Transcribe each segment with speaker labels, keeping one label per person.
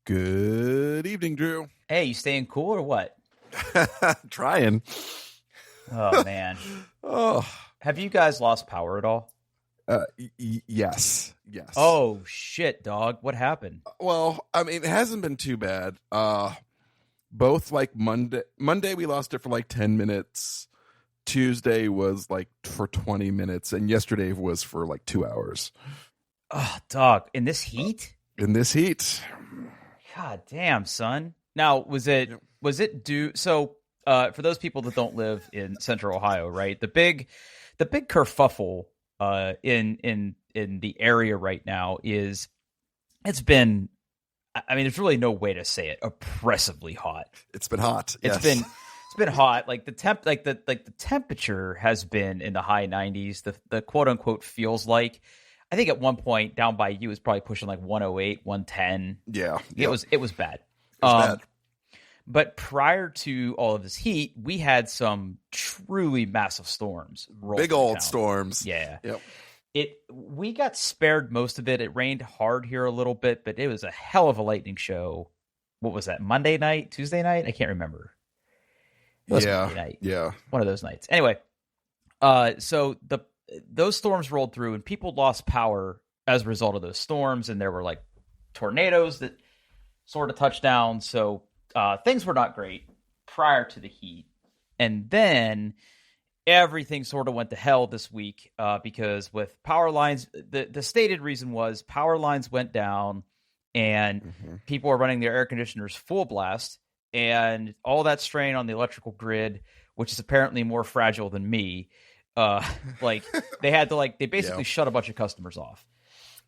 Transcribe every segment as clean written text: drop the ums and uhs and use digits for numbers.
Speaker 1: Good evening, Drew.
Speaker 2: Hey, you staying cool or what?
Speaker 1: Trying.
Speaker 2: Oh man.
Speaker 1: Oh,
Speaker 2: Have you guys lost power at all?
Speaker 1: yes, yes.
Speaker 2: Oh shit, dog. What happened?
Speaker 1: Well, I mean, it hasn't been too bad. Both like Monday we lost it for like 10 minutes. Tuesday was like for 20 minutes, and yesterday was for like 2 hours.
Speaker 2: Oh, dog. In this heat?
Speaker 1: In this heat.
Speaker 2: God damn, son. Now, was it due for those people that don't live in Central Ohio, right? The big kerfuffle in the area right now is it's been, I mean, there's really no way to say it, oppressively hot.
Speaker 1: It's been hot. Yes.
Speaker 2: It's been hot. Like the temperature has been in the high 90s. The quote unquote feels like, I think at one point down by you was probably pushing like 108, 110.
Speaker 1: Yeah.
Speaker 2: It was bad.
Speaker 1: It was bad.
Speaker 2: But prior to all of this heat, we had some truly massive storms.
Speaker 1: Big old
Speaker 2: town.
Speaker 1: Storms.
Speaker 2: Yeah.
Speaker 1: Yep.
Speaker 2: We got spared most of it. It rained hard here a little bit, but it was a hell of a lightning show. What was that? Monday night? Tuesday night? I can't remember. It was Monday night.
Speaker 1: Yeah.
Speaker 2: One of those nights. Anyway, so those storms rolled through and people lost power as a result of those storms, and there were like tornadoes that sort of touched down. So things were not great prior to the heat. And then everything sort of went to hell this week because with power lines, the stated reason was power lines went down and people were running their air conditioners full blast, and all that strain on the electrical grid, which is apparently more fragile than me. Like they basically shut a bunch of customers off.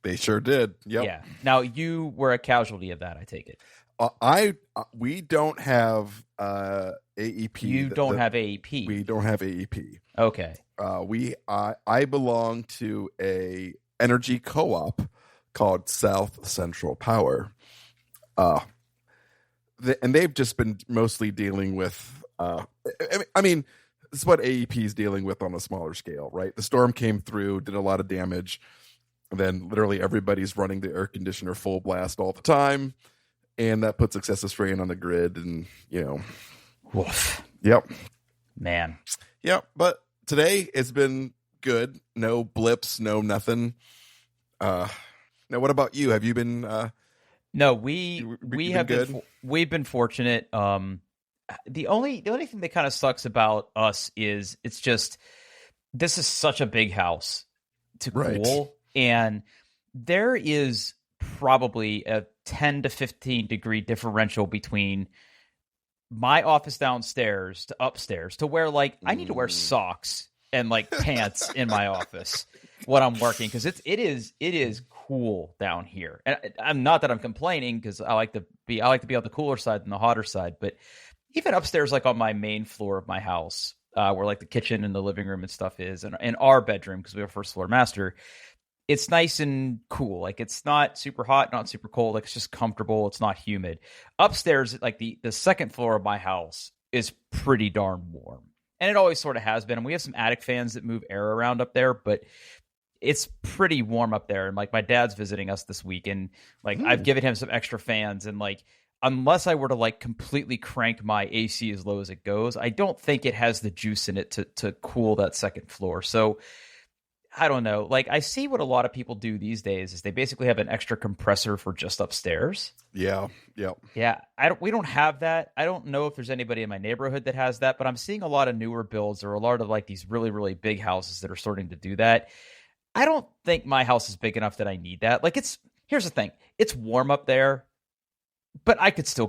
Speaker 1: They sure did. Yep.
Speaker 2: Yeah. Now you were a casualty of that, I take it.
Speaker 1: We don't have AEP.
Speaker 2: You don't have AEP.
Speaker 1: We don't have AEP.
Speaker 2: Okay.
Speaker 1: I belong to a energy co-op called South Central Power. And they've just been mostly dealing with I mean, this is what AEP is dealing with on a smaller scale, right? The storm came through, did a lot of damage, and then literally everybody's running the air conditioner full blast all the time. And that puts excessive strain on the grid, and
Speaker 2: Woof.
Speaker 1: Yep,
Speaker 2: man.
Speaker 1: Yep. But today it's been good. No blips, no nothing. Now, what about you? Have you been?
Speaker 2: No, we've been fortunate. The only thing that kind of sucks about us is it's just this is such a big house to cool, and there is probably a 10 to 15 degree differential between my office downstairs to upstairs, to where like I need to wear socks and like pants in my office when I'm working, because it is cool down here. And I'm not that I'm complaining, because I like to be on the cooler side than the hotter side, but even upstairs, like on my main floor of my house, where like the kitchen and the living room and stuff is, and our bedroom, because we have a first floor master, it's nice and cool. Like it's not super hot, not super cold. Like it's just comfortable. It's not humid. Upstairs, like the second floor of my house is pretty darn warm. And it always sort of has been. And we have some attic fans that move air around up there, but it's pretty warm up there. And like my dad's visiting us this week, and like I've given him some extra fans, and like unless I were to like completely crank my AC as low as it goes, I don't think it has the juice in it to cool that second floor. So I don't know. Like I see what a lot of people do these days is they basically have an extra compressor for just upstairs.
Speaker 1: Yeah.
Speaker 2: We don't have that. I don't know if there's anybody in my neighborhood that has that, but I'm seeing a lot of newer builds or a lot of like these really, really big houses that are starting to do that. I don't think my house is big enough that I need that. Like here's the thing. It's warm up there, but I could still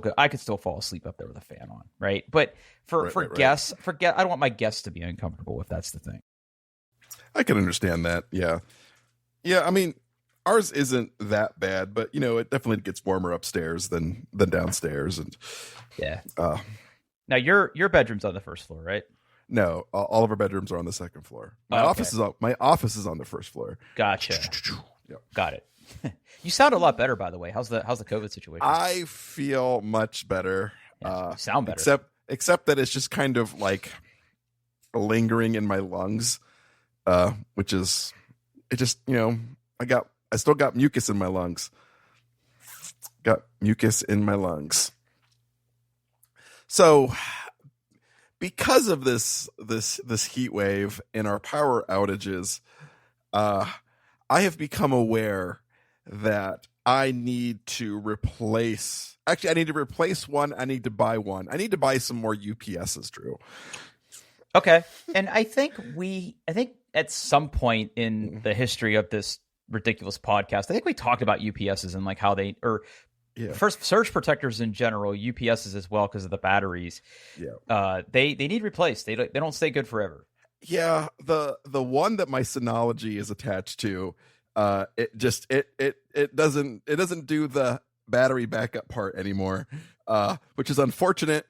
Speaker 2: fall asleep up there with a fan on, right? But for guests, I don't want my guests to be uncomfortable if that's the thing.
Speaker 1: I can understand that. Yeah. I mean, ours isn't that bad, but it definitely gets warmer upstairs than downstairs. And
Speaker 2: yeah. Now your bedroom's on the first floor, right?
Speaker 1: No, all of our bedrooms are on the second floor. My office is on the first floor.
Speaker 2: Gotcha.
Speaker 1: Yep.
Speaker 2: Got it. You sound a lot better, by the way. How's the COVID situation?
Speaker 1: I feel much better.
Speaker 2: Yeah, you sound better.
Speaker 1: Except that it's just kind of like lingering in my lungs. Which is, it just, I still got mucus in my lungs. got mucus in my lungs. So because of this heat wave and our power outages, I have become aware that I need to replace. Actually, I need to replace one. I need to buy one. I need to buy some more UPSs, Drew.
Speaker 2: Okay, and I think at some point in the history of this ridiculous podcast, I think we talked about UPSs and like how they first surge protectors in general, UPSs as well because of the batteries.
Speaker 1: Yeah,
Speaker 2: they need replaced. They don't stay good forever.
Speaker 1: Yeah, the one that my Synology is attached to, it doesn't do the battery backup part anymore, which is unfortunate.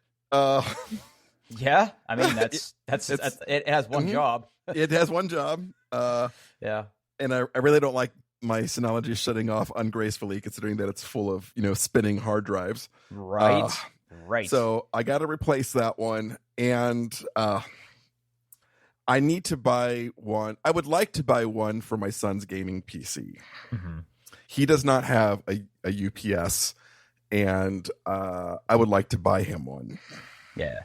Speaker 2: Yeah, I mean that's it has one job.
Speaker 1: It has one job.
Speaker 2: Yeah,
Speaker 1: and I really don't like my Synology shutting off ungracefully, considering that it's full of spinning hard drives.
Speaker 2: Right.
Speaker 1: So I got to replace that one, and I need to buy one. I would like to buy one for my son's gaming PC.
Speaker 2: Mm-hmm.
Speaker 1: He does not have a UPS, and I would like to buy him one.
Speaker 2: Yeah.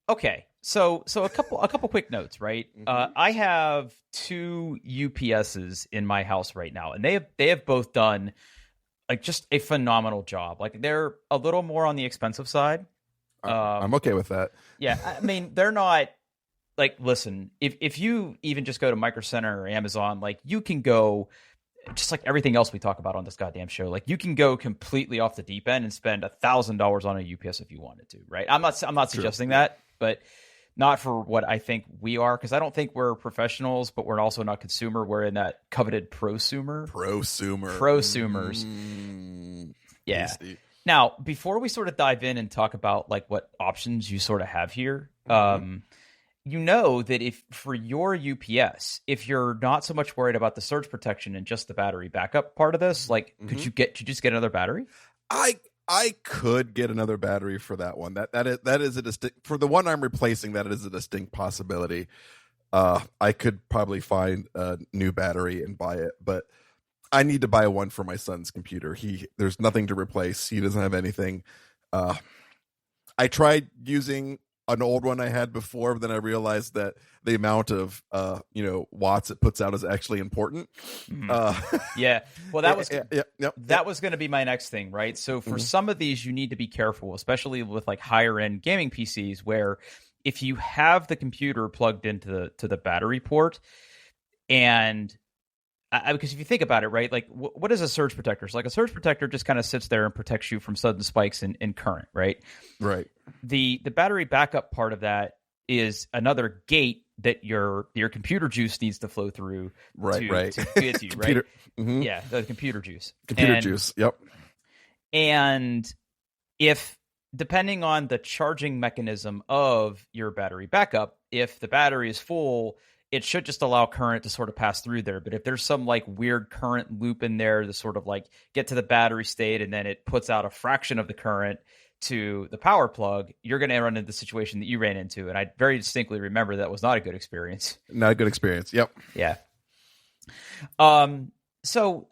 Speaker 2: Okay. So a couple quick notes, right?
Speaker 1: Mm-hmm.
Speaker 2: I have 2 UPSs in my house right now, and they have both done like just a phenomenal job. Like they're a little more on the expensive side.
Speaker 1: I'm okay with that.
Speaker 2: Yeah, I mean they're not like, listen, if you even just go to Micro Center or Amazon, like you can go just like everything else we talk about on this goddamn show, like you can go completely off the deep end and spend $1,000 on a UPS if you wanted to, right? I'm not suggesting that, but not for what I think we are, because I don't think we're professionals, but we're also not consumer. We're in that coveted prosumer. Prosumers. Yeah.
Speaker 1: Tasty.
Speaker 2: Now, before we sort of dive in and talk about like what options you sort of have here, you know that if for your UPS, if you're not so much worried about the surge protection and just the battery backup part of this, like could you just get another battery?
Speaker 1: I could get another battery for that one. That is a distinct, for the one I'm replacing. That is a distinct possibility. I could probably find a new battery and buy it, but I need to buy one for my son's computer. There's nothing to replace. He doesn't have anything. I tried using an old one I had before, but then I realized that the amount of watts it puts out is actually important.
Speaker 2: Yeah, well, that was
Speaker 1: that
Speaker 2: was going to be my next thing, right? So for some of these, you need to be careful, especially with like higher end gaming PCs, where if you have the computer plugged into the battery port, and because if you think about it, right, like what is a surge protector? So like a surge protector just kind of sits there and protects you from sudden spikes in current, right?
Speaker 1: Right.
Speaker 2: The battery backup part of that is another gate that your computer juice needs to flow through.
Speaker 1: Right.
Speaker 2: To get to you, right?
Speaker 1: Mm-hmm.
Speaker 2: Yeah, the computer juice.
Speaker 1: Juice. Yep.
Speaker 2: And if depending on the charging mechanism of your battery backup, if the battery is full, it should just allow current to sort of pass through there. But if there's some like weird current loop in there to sort of like get to the battery state and then it puts out a fraction of the current to the power plug, you're going to run into the situation that you ran into. And I very distinctly remember that was not a good experience.
Speaker 1: Not a good experience. Yep.
Speaker 2: Yeah. So,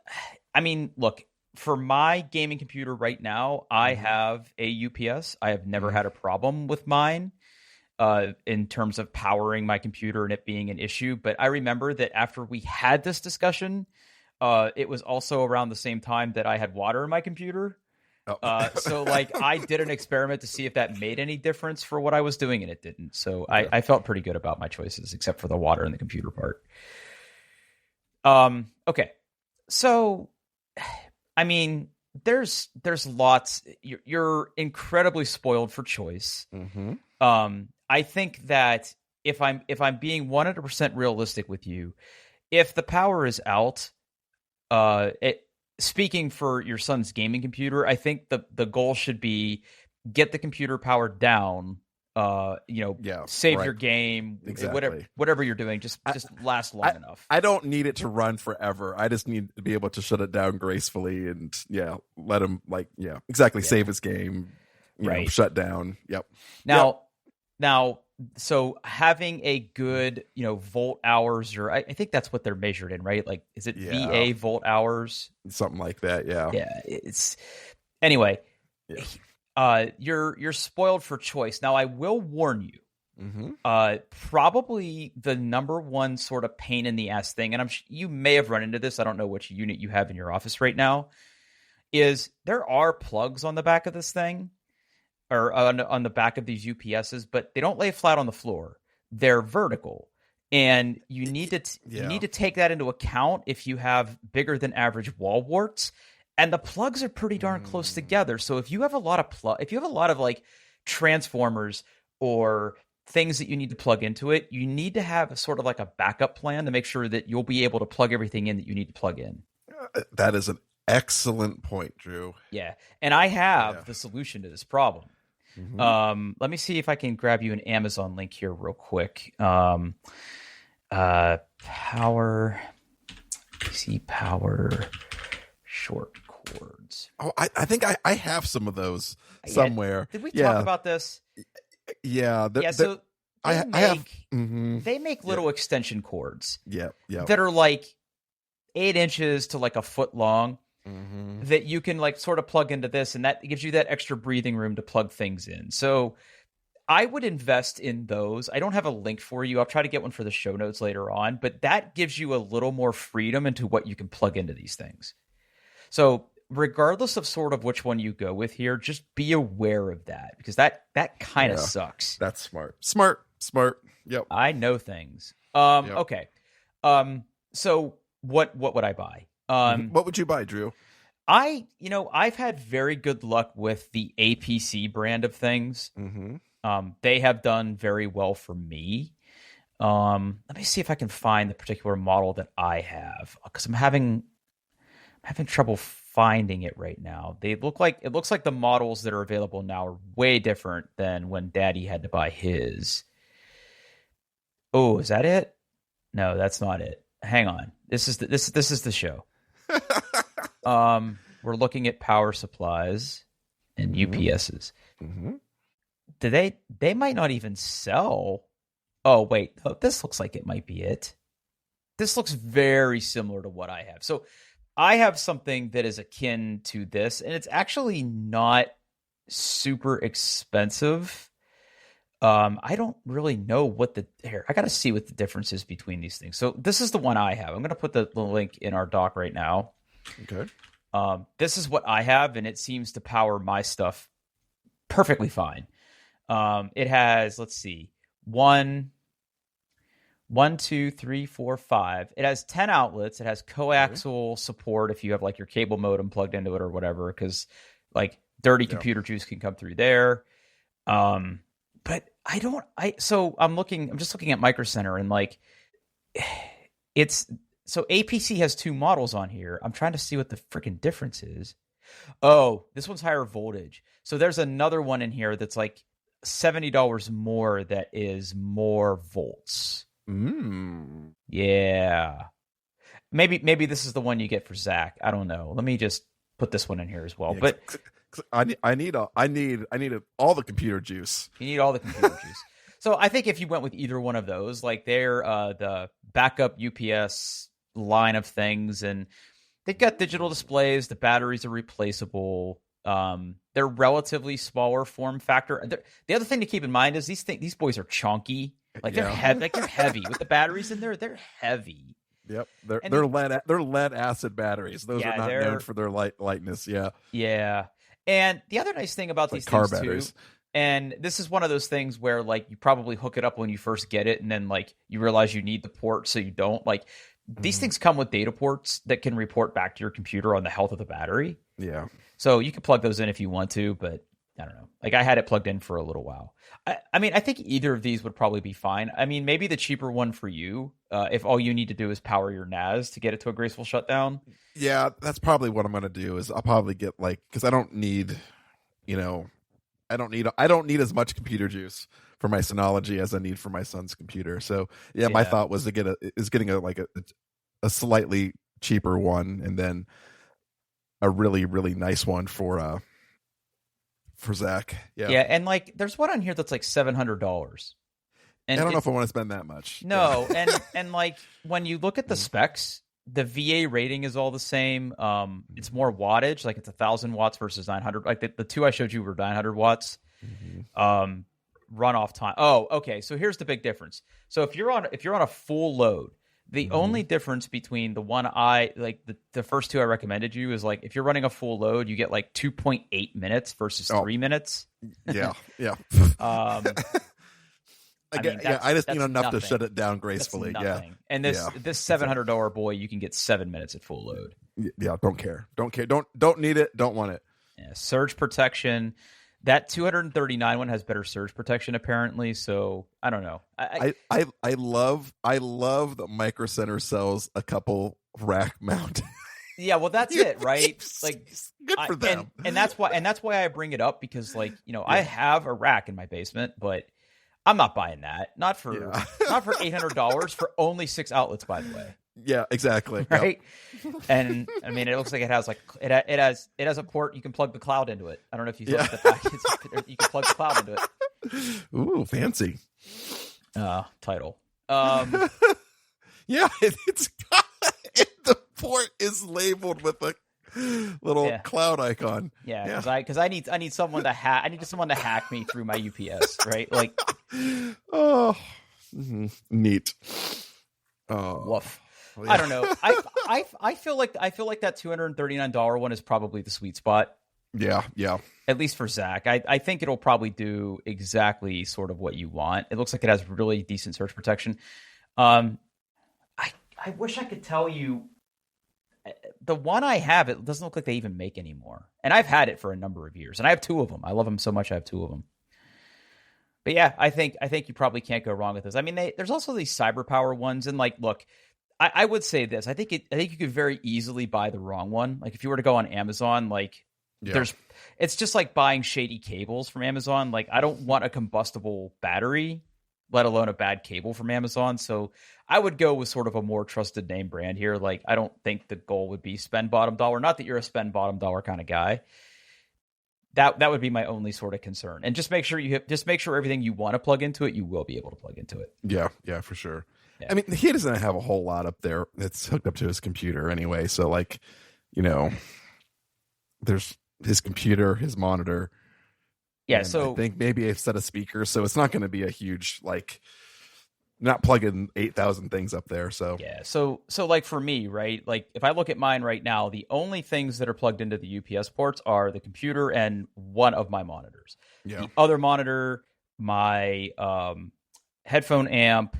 Speaker 2: I mean, look, for my gaming computer right now, I have a UPS. I have never had a problem with mine in terms of powering my computer and it being an issue. But I remember that after we had this discussion, it was also around the same time that I had water in my computer.
Speaker 1: Oh.
Speaker 2: So like I did an experiment to see if that made any difference for what I was doing, and it didn't. So I felt pretty good about my choices, except for the water and the computer part. Okay. So, I mean, there's lots. You're incredibly spoiled for choice. I think that if I'm being 100% realistic with you, if the power is out, speaking for your son's gaming computer, I think the goal should be get the computer powered down. Save your game, whatever you're doing, just last long enough.
Speaker 1: I don't need it to run forever. I just need to be able to shut it down gracefully and let him save his game. Shut down. Yep.
Speaker 2: Now, so having a good, volt hours, or I think that's what they're measured in, right? Like, is it VA volt hours?
Speaker 1: Something like that. Yeah.
Speaker 2: Yeah. Anyway. Yeah. You're spoiled for choice. Now, I will warn you.
Speaker 1: Mm-hmm.
Speaker 2: Probably the number one sort of pain in the ass thing, and you may have run into this. I don't know which unit you have in your office right now. Is there are plugs on the back of this thing, or on the back of these UPSs, but they don't lay flat on the floor. They're vertical, and you need to take that into account if you have bigger than average wall warts. And the plugs are pretty darn close together. So if you have a lot of like transformers or things that you need to plug into it, you need to have a sort of like a backup plan to make sure that you'll be able to plug everything in that you need to plug in.
Speaker 1: That is an excellent point, Drew.
Speaker 2: Yeah. And I have the solution to this problem.
Speaker 1: Mm-hmm.
Speaker 2: Let me see if I can grab you an Amazon link here real quick. Power short cords.
Speaker 1: Oh, I think I have some of those somewhere.
Speaker 2: Did we talk about this?
Speaker 1: Yeah.
Speaker 2: So
Speaker 1: they
Speaker 2: they make little extension cords.
Speaker 1: Yeah.
Speaker 2: That are like 8 inches to like a foot long.
Speaker 1: Mm-hmm.
Speaker 2: That you can like sort of plug into this, and that gives you that extra breathing room to plug things in. So I would invest in those. I don't have a link for you. I'll try to get one for the show notes later on, but that gives you a little more freedom into what you can plug into these things. So regardless of sort of which one you go with here, just be aware of that, because that kind of sucks.
Speaker 1: That's smart. Yep.
Speaker 2: I know things. Okay. So what would I buy?
Speaker 1: What would you buy, Drew?
Speaker 2: I've had very good luck with the APC brand of things.
Speaker 1: Mm-hmm.
Speaker 2: They have done very well for me. Let me see if I can find the particular model that I have, because I'm having trouble finding it right now. It looks like the models that are available now are way different than when Daddy had to buy his. Oh, is that it? No, that's not it. Hang on. This is the show. We're looking at power supplies and UPSs.
Speaker 1: Mm-hmm.
Speaker 2: They might not even sell. Oh, wait. Oh, this looks like it might be it. This looks very similar to what I have. So I have something that is akin to this, and it's actually not super expensive. I don't really know I got to see what the difference is between these things. So this is the one I have. I'm going to put the link in our doc right now.
Speaker 1: Okay.
Speaker 2: This is what I have, and it seems to power my stuff perfectly fine. It has, let's see, 1, 2, 3, 4, 5. It has 10 outlets. It has coaxial support if you have like your cable modem plugged into it or whatever, because like dirty computer juice can come through there. But I'm just looking at Micro Center, and like so APC has 2 models on here. I'm trying to see what the freaking difference is. Oh, this one's higher voltage. So there's another one in here that's like $70 more that is more volts. Yeah. Maybe this is the one you get for Zach. I don't know. Let me just put this one in here as well. But
Speaker 1: I need all the computer juice.
Speaker 2: You need all the computer juice. So I think if you went with either one of those, like they're the backup UPS line of things, and they've got digital displays. The batteries are replaceable. They're relatively smaller form factor. The other thing to keep in mind is these boys are chunky. Like they're heavy. Like they're heavy with the batteries in there. They're heavy.
Speaker 1: Yep, they're lead acid batteries. Those are not known for their lightness. Yeah,
Speaker 2: yeah. And the other nice thing about these things batteries too, and this is one of those things where like you probably hook it up when you first get it, and then like you realize you need the port, so you don't. Like these things come with data ports that can report back to your computer on the health of the battery.
Speaker 1: Yeah.
Speaker 2: So you can plug those in if you want to, but I don't know. Like I had it plugged in for a little while. I mean, I think either of these would probably be fine. I mean, maybe the cheaper one for you, if all you need to do is power your NAS to get it to a graceful shutdown.
Speaker 1: Yeah, that's probably what I'm going to do. Is I'll probably get because I don't need, I don't need as much computer juice for my Synology as I need for my son's computer. So yeah, my thought was getting a slightly cheaper one, and then a really, really nice one for Zach. Yeah.
Speaker 2: Yeah. And like, there's one on here that's like $700. And
Speaker 1: I don't know if I want to spend that much.
Speaker 2: No, and like when you look at the specs, the VA rating is all the same. It's more wattage, like it's 1,000 watts versus 900. Like the two I showed you were 900 watts. Runoff time. Oh, okay. So here's the big difference. So if you're on a full load, the only difference between the one the first two I recommended you is like if you're running a full load, you get like 2.8 minutes versus 3 minutes.
Speaker 1: Yeah.
Speaker 2: I
Speaker 1: just need enough to shut it down gracefully. Yeah.
Speaker 2: And this $700 boy, you can get 7 minutes at full load.
Speaker 1: Yeah. Don't care. Don't need it. Don't want it.
Speaker 2: Yeah. Surge protection. That 239 one has better surge protection apparently. So I don't know.
Speaker 1: I love that Micro Center sells a couple rack mount.
Speaker 2: Yeah, well, that's it, right? Like,
Speaker 1: good for them.
Speaker 2: And that's why I bring it up because, like, I have a rack in my basement, but I'm not buying that. Not for $800 for only 6 outlets, by the way.
Speaker 1: Yeah, exactly.
Speaker 2: Right. Yep. And I mean, it looks like it has a port you can plug the cloud into it. I don't know if you looked at the package. You can plug the cloud into it.
Speaker 1: Ooh, fancy.
Speaker 2: Title.
Speaker 1: Yeah, it's got the port is labeled with a little cloud icon.
Speaker 2: Yeah, because I need someone to hack. I need someone to hack me through my UPS, right? Like,
Speaker 1: neat.
Speaker 2: Woof. Well, yeah. I don't know. I feel like that $239 one is probably the sweet spot.
Speaker 1: Yeah.
Speaker 2: At least for Zach, I think it'll probably do exactly sort of what you want. It looks like it has really decent surge protection. I wish I could tell you. The one I have, it doesn't look like they even make anymore. And I've had it for a number of years. And I have 2 of them. I love them so much. I have 2 of them. But yeah, I think you probably can't go wrong with this. I mean, there's also these cyber power ones. And like, look, I would say this. I think you could very easily buy the wrong one. Like if you were to go on Amazon, like it's just like buying shady cables from Amazon. Like I don't want a combustible battery, let alone a bad cable from Amazon. So I would go with sort of a more trusted name brand here. Like I don't think the goal would be spend bottom dollar. Not that you're a spend bottom dollar kind of guy. That would be my only sort of concern. And just make sure everything you want to plug into it, you will be able to plug into it.
Speaker 1: Yeah, for sure. Yeah. I mean, he doesn't have a whole lot up there that's hooked up to his computer anyway. So like, there's his computer, his monitor.
Speaker 2: Yeah, so
Speaker 1: I think maybe a set of speakers. So it's not going to be a huge, like, not plugging 8,000 things up there. So
Speaker 2: yeah, so like for me, right? Like if I look at mine right now, the only things that are plugged into the UPS ports are the computer and one of my monitors.
Speaker 1: Yeah.
Speaker 2: The other monitor, my headphone amp,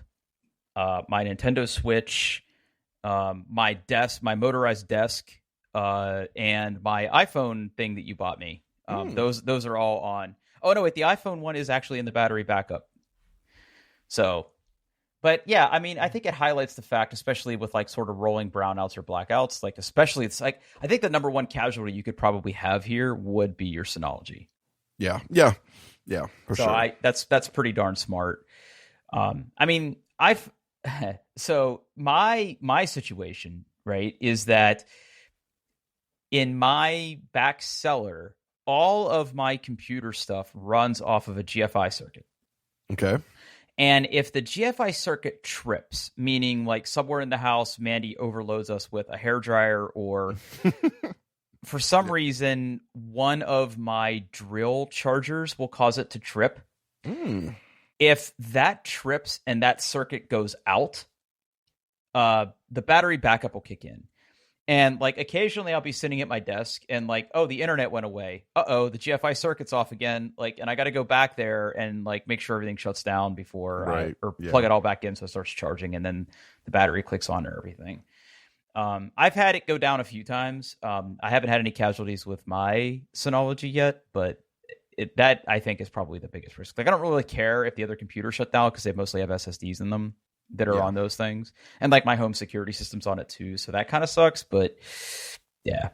Speaker 2: my Nintendo Switch, my desk, my motorized desk, and my iPhone thing that you bought me. Those are all on. Oh no, wait, the iPhone one is actually in the battery backup. So, but yeah, I mean, I think it highlights the fact, especially with like sort of rolling brownouts or blackouts, like especially it's like, I think the number one casualty you could probably have here would be your Synology.
Speaker 1: Yeah, for
Speaker 2: so
Speaker 1: sure.
Speaker 2: That's pretty darn smart. I mean, so my situation, right, is that in my back cellar, all of my computer stuff runs off of a GFI circuit.
Speaker 1: Okay.
Speaker 2: And if the GFI circuit trips, meaning like somewhere in the house, Mandy overloads us with a hairdryer or for some reason, one of my drill chargers will cause it to trip. If that trips and that circuit goes out, the battery backup will kick in. And like occasionally I'll be sitting at my desk and like, oh, the internet went away. The GFI circuit's off again. Like, and I got to go back there and like make sure everything shuts down before plug it all back in so it starts charging, and then the battery clicks on and everything. I've had it go down a few times. I haven't had any casualties with my Synology yet, but that I think is probably the biggest risk. Like I don't really care if the other computers shut down because they mostly have SSDs in them that are on those things, and like my home security system's on it too, so that kind of sucks. But yeah,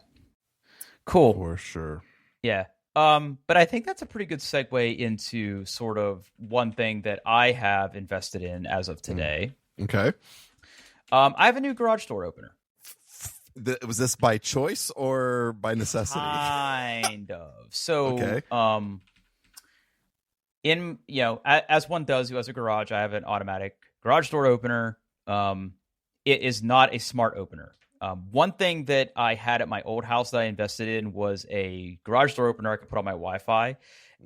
Speaker 2: cool
Speaker 1: for sure.
Speaker 2: Yeah, but I think that's a pretty good segue into sort of one thing that I have invested in as of today.
Speaker 1: Okay.
Speaker 2: I have a new garage door opener.
Speaker 1: Was this by choice or by necessity?
Speaker 2: Kind of. So,
Speaker 1: okay.
Speaker 2: as one does who has a garage, I have an automatic garage door opener. It is not a smart opener. One thing that I had at my old house that I invested in was a garage door opener I could put on my Wi-Fi.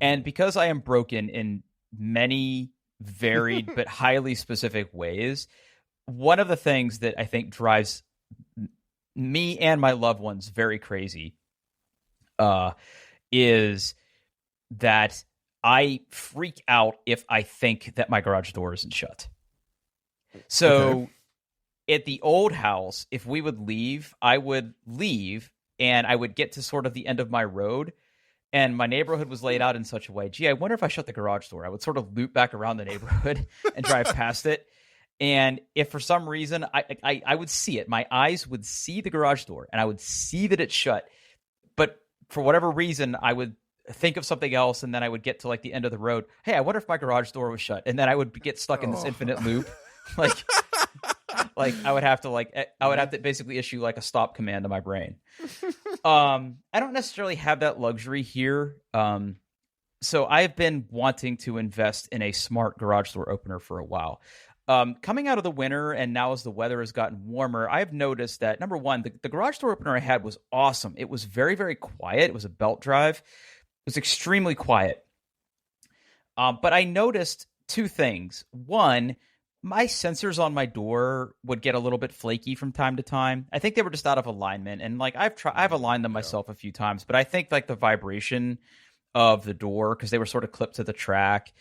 Speaker 2: And because I am broken in many varied but highly specific ways, one of the things that I think drives me and my loved ones very crazy is that I freak out if I think that my garage door isn't shut. So at the old house, if we would leave, I would leave and I would get to sort of the end of my road. And my neighborhood was laid out in such a way, gee, I wonder if I shut the garage door. I would sort of loop back around the neighborhood and drive past it. And if for some reason I would see it, my eyes would see the garage door and I would see that it's shut. But for whatever reason, I would think of something else, and then I would get to like the end of the road. Hey, I wonder if my garage door was shut. And then I would get stuck in this infinite loop. Like I would have to basically issue like a stop command to my brain. I don't necessarily have that luxury here. So I've been wanting to invest in a smart garage door opener for a while. Coming out of the winter and now as the weather has gotten warmer, I've noticed that, number one, the garage door opener I had was awesome. It was very, very quiet. It was a belt drive. It was extremely quiet. But I noticed two things. One, my sensors on my door would get a little bit flaky from time to time. I think they were just out of alignment. And like I've aligned them myself a few times, but I think like the vibration of the door, because they were sort of clipped to the track,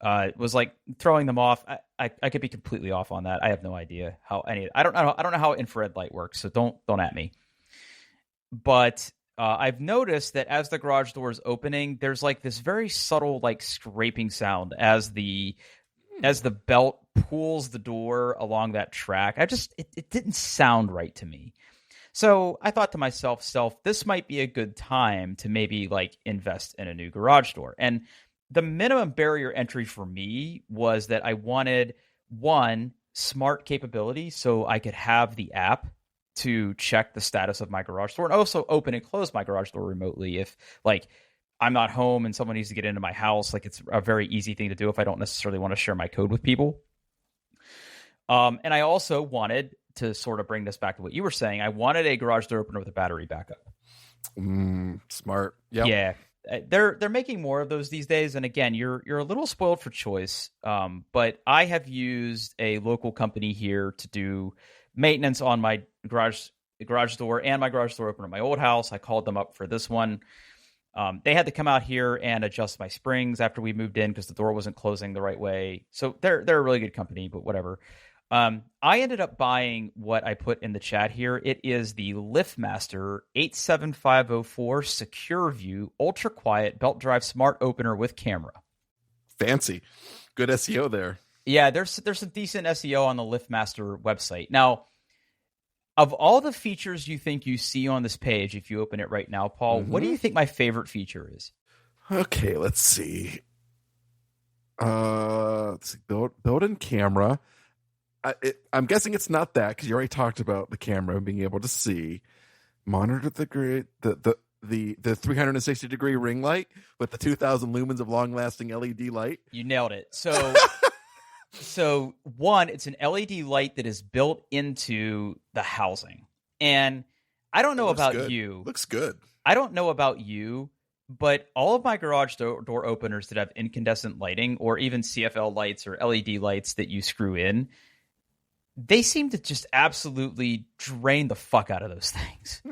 Speaker 2: was like throwing them off. I could be completely off on that. I have no idea how I don't know how infrared light works, so don't at me. But I've noticed that as the garage door is opening, there's like this very subtle like scraping sound as the belt pulls the door along that track. It didn't sound right to me. So I thought to myself, this might be a good time to maybe like invest in a new garage door. And the minimum barrier entry for me was that I wanted one smart capability so I could have the app to check the status of my garage door and also open and close my garage door remotely if like I'm not home and someone needs to get into my house. Like it's a very easy thing to do if I don't necessarily want to share my code with people. And I also wanted to sort of bring this back to what you were saying. I wanted a garage door opener with a battery backup.
Speaker 1: Smart. Yep.
Speaker 2: Yeah. They're making more of those these days. And again, you're a little spoiled for choice. But I have used a local company here to do maintenance on my garage door and my garage door opener at my old house. I called them up for this one. They had to come out here and adjust my springs after we moved in because the door wasn't closing the right way. So they're a really good company, but whatever. I ended up buying what I put in the chat here. It is the LiftMaster 87504 Secure View Ultra Quiet Belt Drive Smart Opener with camera.
Speaker 1: Fancy. Good SEO there.
Speaker 2: Yeah, there's some decent SEO on the LiftMaster website. Now, of all the features you think you see on this page, if you open it right now, Paul, what do you think my favorite feature is?
Speaker 1: Okay, let's see. Built-in camera. I'm guessing it's not that because you already talked about the camera being able to see. Monitor the grid, the 360-degree ring light with the 2,000 lumens of long-lasting LED light.
Speaker 2: You nailed it. So one, it's an LED light that is built into the housing. And I don't know about you.
Speaker 1: Looks good.
Speaker 2: I don't know about you, but all of my garage door openers that have incandescent lighting or even CFL lights or LED lights that you screw in, they seem to just absolutely drain the fuck out of those things.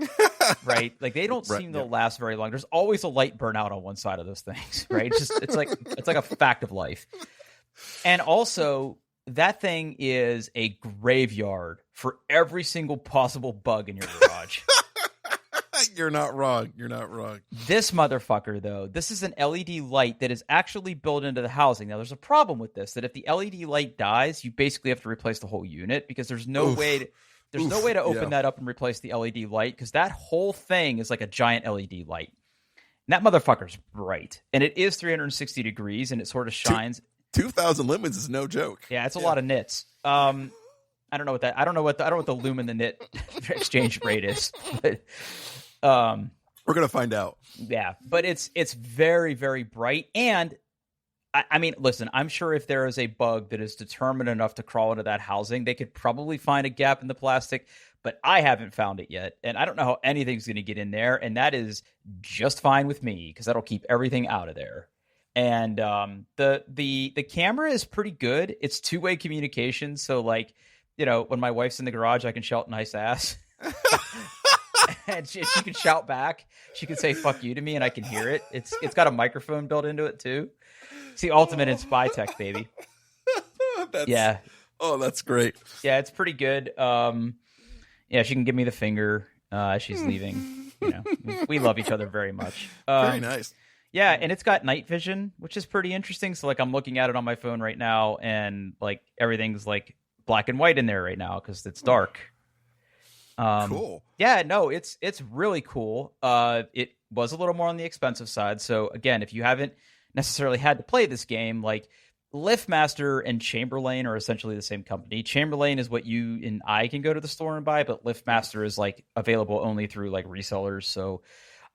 Speaker 2: Right? Like they don't seem to last very long. There's always a light burnout on one side of those things, right? It's like a fact of life. And also, that thing is a graveyard for every single possible bug in your garage.
Speaker 1: You're not wrong.
Speaker 2: This motherfucker, though, this is an LED light that is actually built into the housing. Now, there's a problem with this, that if the LED light dies, you basically have to replace the whole unit because there's no way to open that up and replace the LED light because that whole thing is like a giant LED light. And that motherfucker's bright. And it is 360 degrees, and it sort of shines.
Speaker 1: 2,000 lumens is no joke.
Speaker 2: Yeah, it's a lot of nits. I don't know what the lumen to nit exchange rate is. But,
Speaker 1: we're gonna find out.
Speaker 2: Yeah, but it's very, very bright, and I mean, listen, I'm sure if there is a bug that is determined enough to crawl into that housing, they could probably find a gap in the plastic, but I haven't found it yet. And I don't know how anything's going to get in there. And that is just fine with me because that'll keep everything out of there. And the camera is pretty good. It's two-way communication. So like, you know, when my wife's in the garage, I can shout nice ass. And she can shout back. She can say "fuck you" to me, and I can hear it. It's got a microphone built into it too. It's the ultimate in spy tech, baby. Yeah.
Speaker 1: Oh, that's great.
Speaker 2: Yeah, it's pretty good. Yeah, she can give me the finger. She's leaving. You know, we love each other very much.
Speaker 1: Very nice.
Speaker 2: Yeah, and it's got night vision, which is pretty interesting. So like, I'm looking at it on my phone right now, and like everything's like black and white in there right now because it's dark.
Speaker 1: Cool.
Speaker 2: Yeah, no, it's really cool. It was a little more on the expensive side. So again, if you haven't necessarily had to play this game, like Liftmaster and Chamberlain are essentially the same company. Chamberlain is what you and I can go to the store and buy, but Liftmaster is like available only through like resellers. So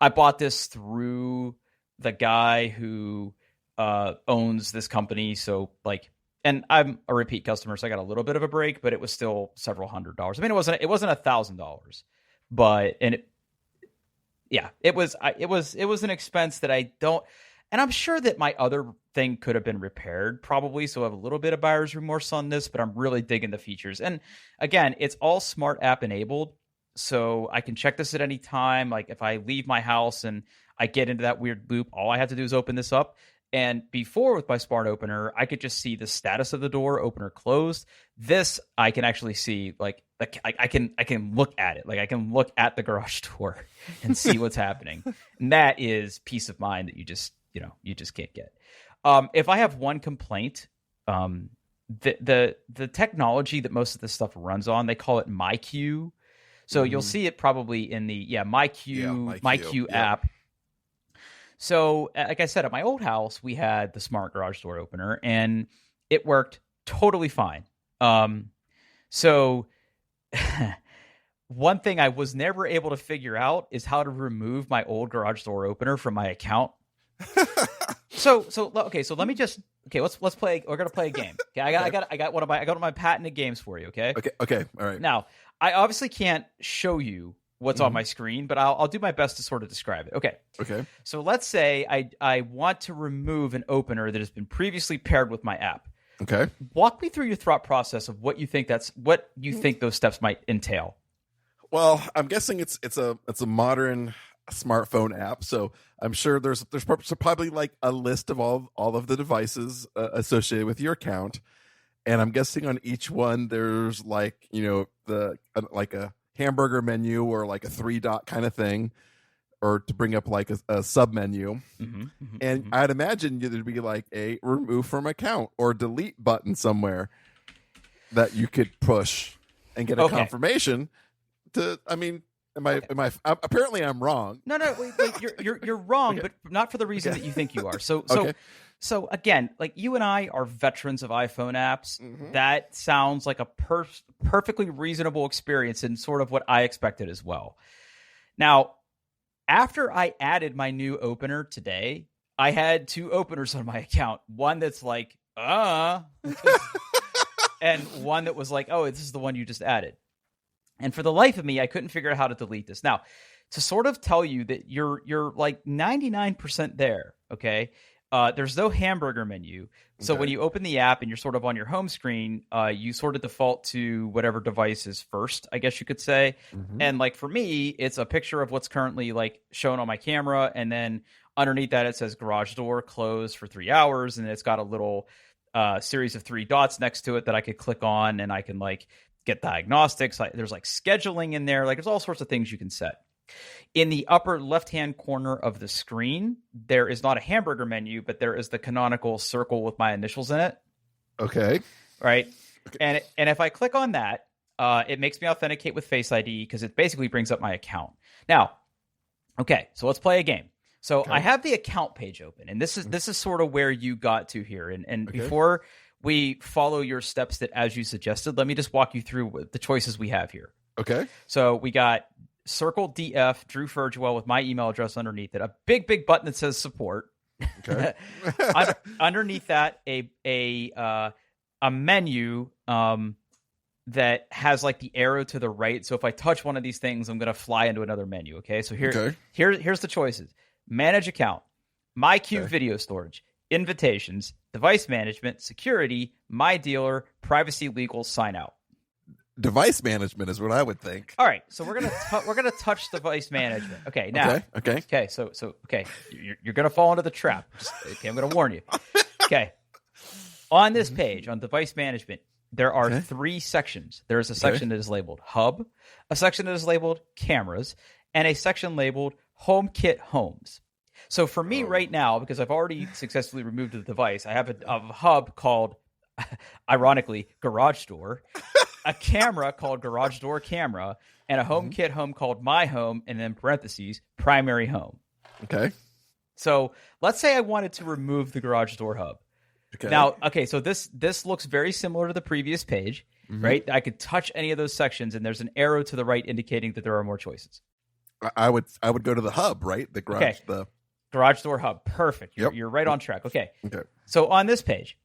Speaker 2: I bought this through the guy who owns this company. So like, and I'm a repeat customer, so I got a little bit of a break, but it was still several $100s. I mean, it wasn't $1,000, but it was an expense that I don't. And I'm sure that my other thing could have been repaired probably. So I have a little bit of buyer's remorse on this, but I'm really digging the features. And again, it's all smart app enabled. So I can check this at any time. Like if I leave my house and I get into that weird loop, all I have to do is open this up. And before with my smart opener, I could just see the status of the door, open or closed. This I can actually see, like I can look at it, like I can look at the garage door and see what's happening. And that is peace of mind that you just can't get. If I have one complaint, the technology that most of this stuff runs on, they call it MyQ. So you'll see it probably in the MyQ app. So, like I said, at my old house, we had the smart garage door opener, and it worked totally fine. So, one thing I was never able to figure out is how to remove my old garage door opener from my account. So let me just let's play. We're gonna play a game. Okay, I got one of my patented games for you. Okay,
Speaker 1: all right.
Speaker 2: Now, I obviously can't show you what's on my screen, but I'll do my best to sort of describe it. Okay. So let's say I want to remove an opener that has been previously paired with my app.
Speaker 1: Okay.
Speaker 2: Walk me through your thought process of what you think those steps might entail.
Speaker 1: Well, I'm guessing it's a modern smartphone app, so I'm sure there's probably like a list of all of the devices associated with your account, and I'm guessing on each one there's like like a hamburger menu or like a 3-dot kind of thing, or to bring up like a sub menu. And I'd imagine there'd be like a remove from account or delete button somewhere that you could push and get a confirmation to. I mean, am I apparently I'm wrong.
Speaker 2: No, wait, you're wrong, but not for the reason that you think you are. So again, like you and I are veterans of iPhone apps. That sounds like a perfectly reasonable experience and sort of what I expected as well. Now, after I added my new opener today, I had two openers on my account. One that's like, and one that was like, oh, this is the one you just added. And for the life of me, I couldn't figure out how to delete this. Now, to sort of tell you that you're like 99% there, okay? There's no hamburger menu. So when you open the app and you're sort of on your home screen, you sort of default to whatever device is first, I guess you could say. And like for me, it's a picture of what's currently like shown on my camera. And then underneath that, it says garage door closed for 3 hours. And it's got a little series of 3 dots next to it that I could click on, and I can like get diagnostics. There's like scheduling in there. Like there's all sorts of things you can set. In the upper left-hand corner of the screen, there is not a hamburger menu, but there is the canonical circle with my initials in it.
Speaker 1: Okay.
Speaker 2: Right? Okay. And if I click on that, it makes me authenticate with Face ID because it basically brings up my account. Now, okay, so let's play a game. So I have the account page open, and this is sort of where you got to here. And before we follow your steps that as you suggested, let me just walk you through the choices we have here.
Speaker 1: Okay.
Speaker 2: So we got Circle DF Drew Ferguel with my email address underneath it. A big button that says support.
Speaker 1: Okay.
Speaker 2: Underneath that, a menu that has like the arrow to the right. So if I touch one of these things, I'm going to fly into another menu. Okay. So here's the choices: manage account, my queue, video storage, invitations, device management, security, my dealer, privacy, legal, sign out.
Speaker 1: Device management is what I would think.
Speaker 2: All right, so we're gonna touch device management. Okay, now. Okay. So you're gonna fall into the trap. I'm gonna warn you. Okay. On this page, on device management, there are 3 sections. There is a section that is labeled Hub, a section that is labeled Cameras, and a section labeled HomeKit Homes. So for me right now, because I've already successfully removed the device, I have a hub called, ironically, Garage Door, a camera called Garage Door Camera, and a HomeKit Home called My Home, and then parentheses, Primary Home.
Speaker 1: Okay.
Speaker 2: So let's say I wanted to remove the Garage Door hub.
Speaker 1: Okay.
Speaker 2: Now, so this looks very similar to the previous page, right? I could touch any of those sections, and there's an arrow to the right indicating that there are more choices.
Speaker 1: I would go to the hub, right? The garage, the
Speaker 2: Garage Door hub. Perfect. You're right on track. Okay. So on this page,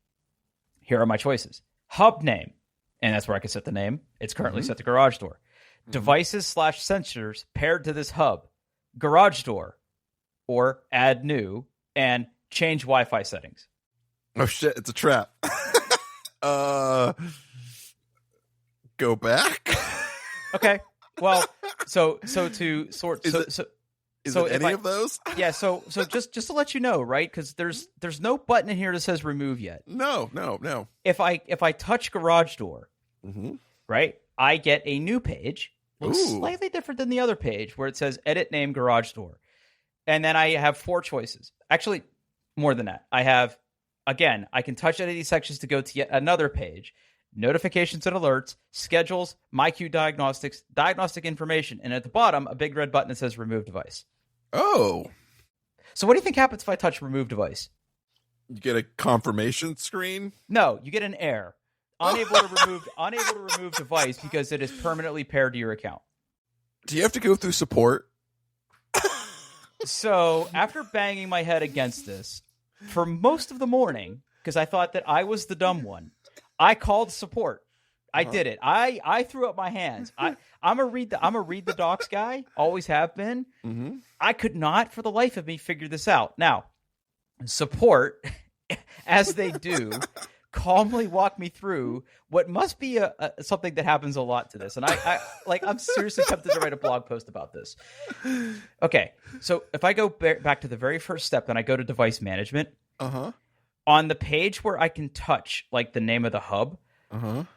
Speaker 2: here are my choices. Hub name, and that's where I can set the name. It's currently set to Garage Door. Devices/sensors paired to this hub, Garage Door, or add new, and change Wi-Fi settings.
Speaker 1: Oh shit! It's a trap. Go back.
Speaker 2: Okay. Well, so to sort.
Speaker 1: Is it any of those?
Speaker 2: Yeah. So just to let you know, right? Because there's no button in here that says remove yet.
Speaker 1: No.
Speaker 2: If I touch Garage Door, right, I get a new page. Looks slightly different than the other page where it says edit name Garage Door, and then I have 4 choices. Actually, more than that. I can touch any of these sections to go to yet another page. Notifications and alerts, schedules, MyQ diagnostics, diagnostic information, and at the bottom, a big red button that says remove device.
Speaker 1: Oh.
Speaker 2: So what do you think happens if I touch remove device?
Speaker 1: You get a confirmation screen?
Speaker 2: No, you get an error. Unable to remove device because it is permanently paired to your account.
Speaker 1: Do you have to go through support?
Speaker 2: So after banging my head against this for most of the morning, because I thought that I was the dumb one, I called support. I did it. I threw up my hands. I'm a read the docs guy. Always have been. I could not, for the life of me, figure this out. Now, support, as they do, calmly walk me through what must be something that happens a lot to this. And I'm seriously tempted to write a blog post about this. Okay, so if I go back to the very first step, then I go to device management. On the page where I can touch, like, the name of the hub,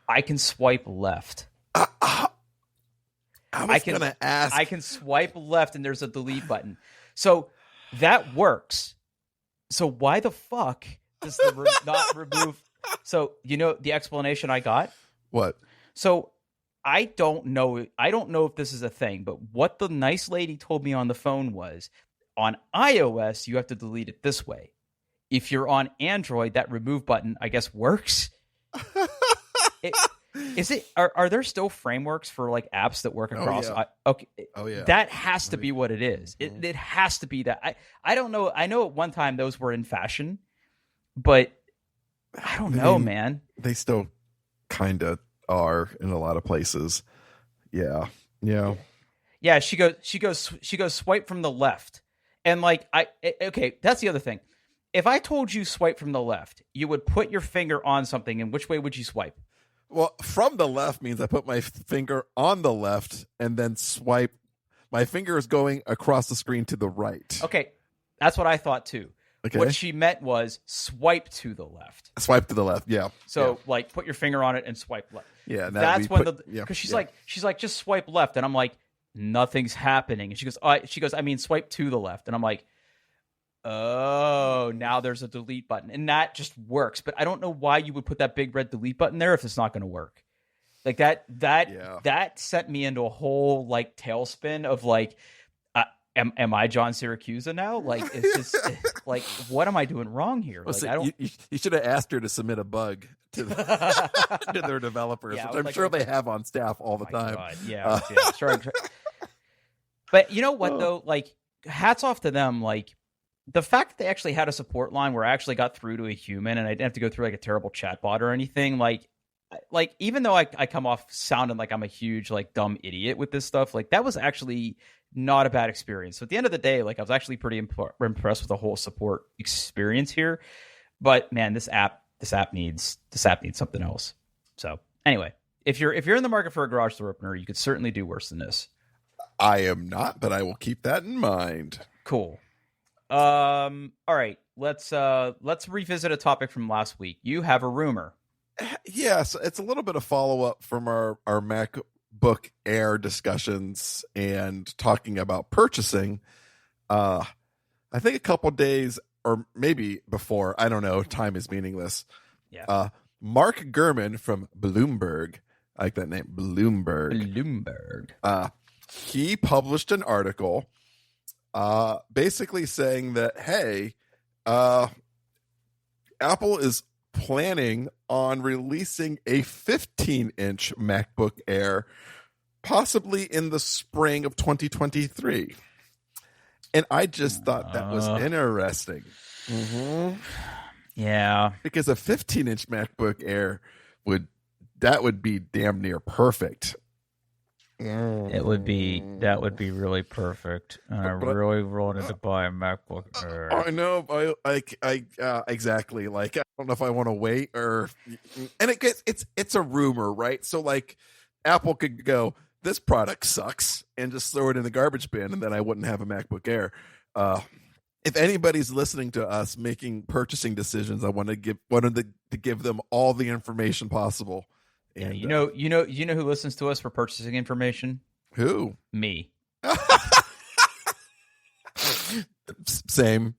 Speaker 2: I can swipe left.
Speaker 1: I was going to ask.
Speaker 2: I can swipe left, and there's a delete button. So that works. So why the fuck does the not remove? So you know the explanation I got?
Speaker 1: What?
Speaker 2: So I don't know if this is a thing, but what the nice lady told me on the phone was, on iOS you have to delete it this way. If you're on Android, that remove button, I guess, works. Are there still frameworks for like apps that work across? Okay.
Speaker 1: Oh yeah.
Speaker 2: That has to be what it is. It has to be that. I don't know. I know at one time those were in fashion, but I don't know, man.
Speaker 1: They still kind of are in a lot of places. Yeah.
Speaker 2: Yeah. She goes swipe from the left, and like okay, that's the other thing. If I told you swipe from the left, you would put your finger on something, and which way would you swipe?
Speaker 1: Well, from the left means I put my finger on the left and then swipe. My finger is going across the screen to the right.
Speaker 2: Okay, that's what I thought too.
Speaker 1: Okay.
Speaker 2: What she meant was swipe to the left.
Speaker 1: Swipe to the left, yeah.
Speaker 2: So like put your finger on it and swipe left.
Speaker 1: Yeah,
Speaker 2: that's when because she's like just swipe left, and I'm like, nothing's happening, and she goes I mean swipe to the left, and I'm like, oh, now there's a delete button, and that just works. But I don't know why you would put that big red delete button there if it's not going to work. Like that sent me into a whole like tailspin of like, am I John Siracusa now? Like, it's just like, what am I doing wrong here?
Speaker 1: Well,
Speaker 2: like,
Speaker 1: so
Speaker 2: I don't.
Speaker 1: You should have asked her to submit a bug to their developers, which I'm sure they have on staff all the time.
Speaker 2: God. Yeah, sure. But you know what though? Like, hats off to them. Like, the fact that they actually had a support line where I actually got through to a human and I didn't have to go through like a terrible chatbot or anything, like even though I come off sounding like I'm a huge like dumb idiot with this stuff, like that was actually not a bad experience. So at the end of the day, like I was actually pretty impressed with the whole support experience here. But man, this app needs something else. So anyway, if you're in the market for a garage door opener, you could certainly do worse than this.
Speaker 1: I am not, but I will keep that in mind.
Speaker 2: Cool. All right, let's revisit a topic from last week. You have a rumor.
Speaker 1: Yes, it's a little bit of follow-up from our MacBook Air discussions and talking about purchasing. I think a couple days or maybe before, I don't know, time is meaningless.
Speaker 2: Yeah.
Speaker 1: Mark Gurman from Bloomberg, I like that name, Bloomberg. He published an article basically saying that, hey, Apple is planning on releasing a 15-inch MacBook Air, possibly in the spring of 2023. And I just thought that was interesting. Mm-hmm.
Speaker 2: Yeah.
Speaker 1: Because a 15-inch MacBook Air would be damn near perfect.
Speaker 2: That would be really perfect. And I really wanted to buy a MacBook Air.
Speaker 1: I know. I exactly. Like, I don't know if I want to wait and it's a rumor, right? So like Apple could go, this product sucks, and just throw it in the garbage bin, and then I wouldn't have a MacBook Air. If anybody's listening to us making purchasing decisions, I wanted to give them all the information possible. And,
Speaker 2: you know who listens to us for purchasing information?
Speaker 1: Who?
Speaker 2: Me.
Speaker 1: Same.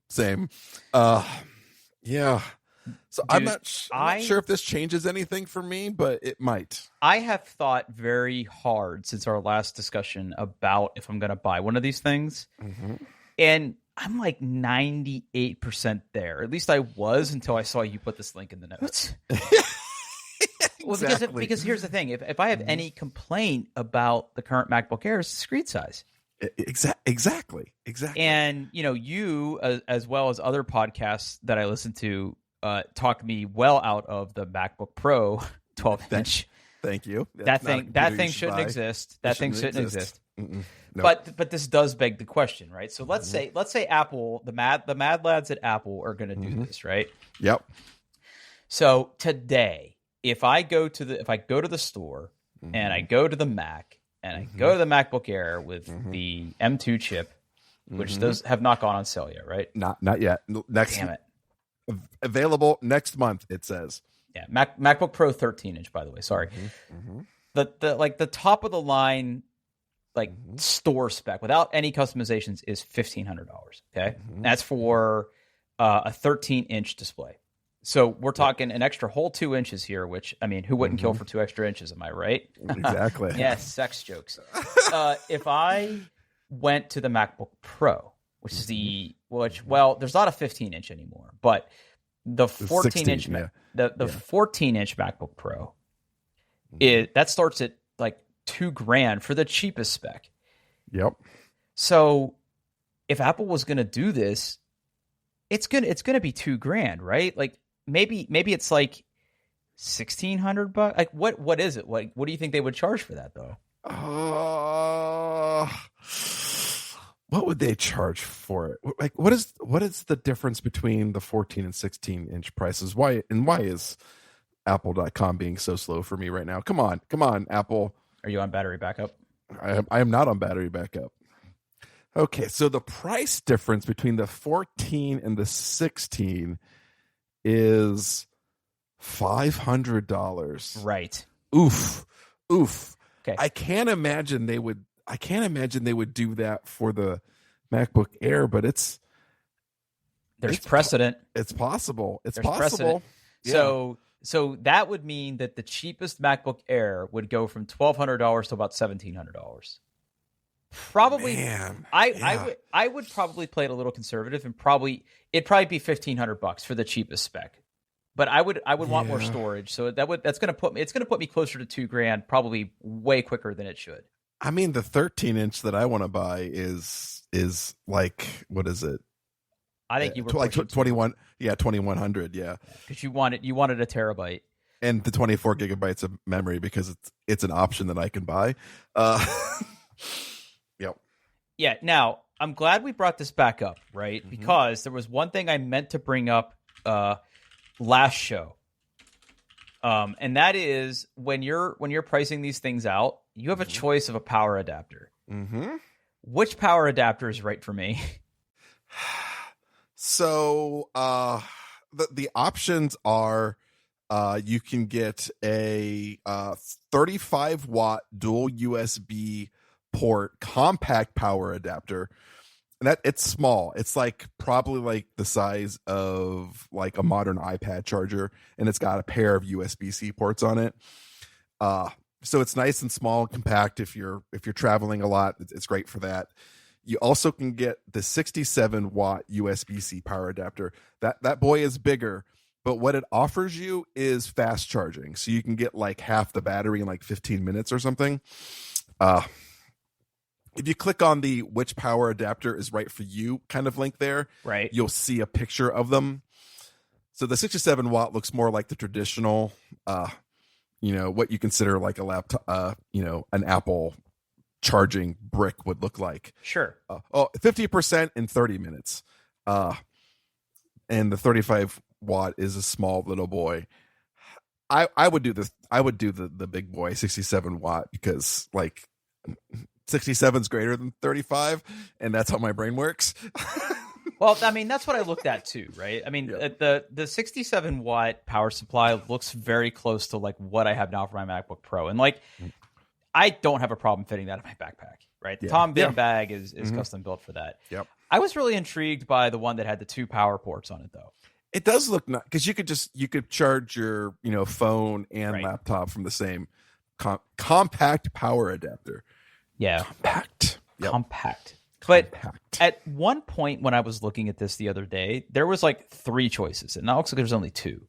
Speaker 1: Yeah. So dude, I'm not sure if this changes anything for me, but it might.
Speaker 2: I have thought very hard since our last discussion about if I'm going to buy one of these things.
Speaker 1: Mm-hmm.
Speaker 2: And I'm like 98% there. At least I was until I saw you put this link in the notes.
Speaker 1: Exactly.
Speaker 2: Well, because here's the thing. If I have any complaint about the current MacBook Air, it's the screen size.
Speaker 1: Exactly.
Speaker 2: And, you, as well as other podcasts that I listen to, talk me well out of the MacBook Pro 12-inch.
Speaker 1: Thank you.
Speaker 2: That thing shouldn't exist. That thing shouldn't exist.
Speaker 1: Nope.
Speaker 2: But this does beg the question, right? So let's say Apple, the mad lads at Apple are going to do this, right?
Speaker 1: Yep.
Speaker 2: So today, if I go to the store and I go to the Mac and I go to the MacBook Air with the M2 chip, which those have not gone on sale yet, right?
Speaker 1: Not yet.
Speaker 2: Damn it.
Speaker 1: Available next month, it says.
Speaker 2: Yeah, MacBook Pro 13-inch, by the way. Sorry. The top of the line store spec without any customizations is $1,500. Okay, that's for a 13-inch display. So we're talking an extra whole 2 inches here, which, I mean, who wouldn't kill for 2 extra inches? Am I right?
Speaker 1: Exactly.
Speaker 2: Yes, sex jokes. If I went to the MacBook Pro, which is there's not a 15-inch anymore, but the 14-inch, the 14-inch MacBook Pro, that starts at like $2,000 for the cheapest spec.
Speaker 1: Yep.
Speaker 2: So if Apple was going to do this, it's gonna be $2,000, right? Like maybe it's like $1,600. Like what is it? What do you think they would charge for that though?
Speaker 1: What would they charge for it? Like what is the difference between the 14 and 16-inch prices? Why is Apple.com being so slow for me right now? Come on, Apple.
Speaker 2: Are you on battery backup?
Speaker 1: I am not on battery backup. Okay, so the price difference between the 14 and the 16 is $500.
Speaker 2: Right.
Speaker 1: Oof.
Speaker 2: Okay.
Speaker 1: I can't imagine they would do that for the MacBook Air, but there's
Speaker 2: precedent.
Speaker 1: It's possible. There's possible.
Speaker 2: Precedent.
Speaker 1: Yeah.
Speaker 2: So that would mean that the cheapest MacBook Air would go from $1,200 to about $1,700. Probably.
Speaker 1: Man,
Speaker 2: I would probably play it a little conservative and it'd probably be $1,500 for the cheapest spec. But I would want more storage, so it's going to put me closer to $2,000 probably way quicker than it should.
Speaker 1: I mean, the 13-inch that I want to buy is like, what is it?
Speaker 2: I think you were
Speaker 1: like 21. Yeah, 2100. Yeah,
Speaker 2: because you wanted a terabyte
Speaker 1: and the 24 gigabytes of memory because it's an option that I can buy. Yep.
Speaker 2: Yeah. Now I'm glad we brought this back up, right? Mm-hmm. Because there was one thing I meant to bring up last show, and that is when you're pricing these things out, you have a choice of a power adapter.
Speaker 1: Mm-hmm.
Speaker 2: Which power adapter is right for me?
Speaker 1: So the options are you can get a 35 watt dual USB port compact power adapter. And that it's small. It's like probably like the size of like a modern iPad charger, and it's got a pair of USB-C ports on it. So it's nice and small and compact. If you're traveling a lot, it's great for that. You also can get the 67 watt USB-C power adapter. That boy is bigger, but what it offers you is fast charging. So you can get like half the battery in like 15 minutes or something. If you click on the which power adapter is right for you kind of link there,
Speaker 2: right,
Speaker 1: you'll see a picture of them. So the 67 watt looks more like the traditional, what you consider like a laptop, an Apple charging brick would look like.
Speaker 2: Sure.
Speaker 1: 50% in 30 minutes. And the 35 watt is a small little boy. I would do this. I would do the big boy 67 watt because like 67 is greater than 35, and that's how my brain works.
Speaker 2: Well, I mean, that's what I looked at too, right? I mean, the 67 watt power supply looks very close to like what I have now for my MacBook Pro, and like I don't have a problem fitting that in my backpack, right? The Tom Bim bag is custom built for that.
Speaker 1: Yep.
Speaker 2: I was really intrigued by the one that had the 2 power ports on it, though.
Speaker 1: It does look nice because you could charge your phone and laptop from the same compact power adapter.
Speaker 2: Yeah,
Speaker 1: compact. Yep.
Speaker 2: Compact. But at one point when I was looking at this the other day, there was like 3 choices, and now it looks like there's only 2.